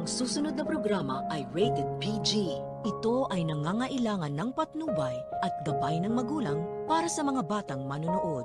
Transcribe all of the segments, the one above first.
Ang susunod na programa ay rated PG. Ito ay nangangailangan ng patnubay at gabay ng magulang para sa mga batang manonood.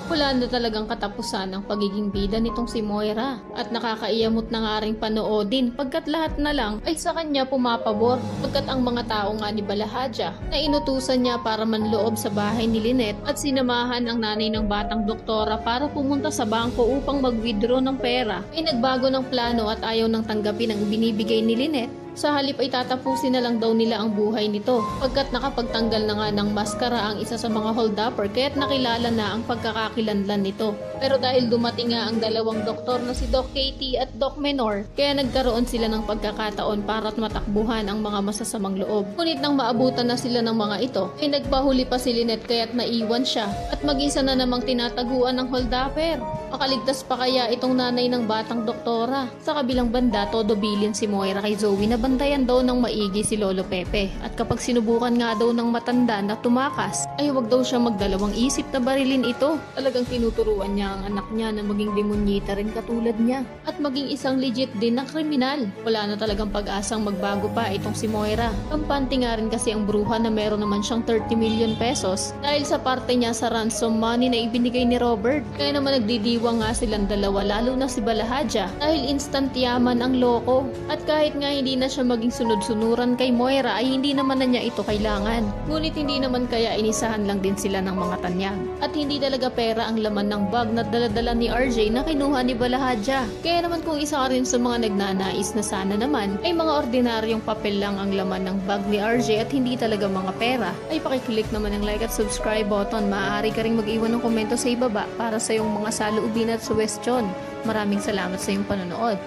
Wala na talagang katapusan ang pagiging bida nitong si Moira at nakakaiyamot na nga rin panoodin pagkat lahat na lang ay sa kanya pumapabor pagkat ang mga tao nga ni Balahadja na inutusan niya para manloob sa bahay ni Lynette at sinamahan ang nanay ng batang doktora para pumunta sa bangko upang mag-withdraw ng pera ay nagbago ng plano at ayaw nang tanggapin ang binibigay ni Lynette. Sa halip ay tatapusin na lang daw nila ang buhay nito pagkat nakapagtanggal na nga ng maskara ang isa sa mga hold-upper kaya't nakilala na ang pagkakakilanlan nito. Pero dahil dumating nga ang dalawang doktor na si Doc Katie at Doc Menor, kaya nagkaroon sila ng pagkakataon para matakbuhan ang mga masasamang loob. Ngunit nang maabutan na sila ng mga ito, ay nagpahuli pa si Lynette kaya't naiwan siya at mag-isa na namang tinataguan ng hold-upper. Makaligtas pa kaya itong nanay ng batang doktora? Sa kabilang banda, todo bilin si Moira kay Zoe na bantayan daw ng maigi si Lolo Pepe at kapag sinubukan nga daw ng matanda na tumakas, ay wag daw siya magdalawang isip na barilin ito. Talagang tinuturuan niya ang anak niya na maging demonyita rin katulad niya at maging isang legit din na kriminal. Wala na talagang pag-asang magbago pa itong si Moira. Kampante nga rin kasi ang bruha na meron naman siyang 30 million pesos dahil sa parte niya sa ransom money na ibinigay ni Robert. Kaya naman nagdidiwang nga silang dalawa lalo na si Balahadja dahil instant yaman ang loko at kahit nga hindi na siya maging sunod-sunuran kay Moira ay hindi naman na niya ito kailangan. Ngunit hindi naman kaya inisahan lang din sila ng mga tanyag. At hindi talaga pera ang laman ng bag na daladala ni RJ na kinuha ni Balahadja. Kaya naman kung isa ka rin sa mga nagnanais na sana naman ay mga ordinaryong papel lang ang laman ng bag ni RJ at hindi talaga mga pera, ay pakiclick naman ang like at subscribe button. Maaari ka rin mag-iwan ng komento sa ibaba para sa iyong mga saloobin at suwestyon. Maraming salamat sa iyong panonood.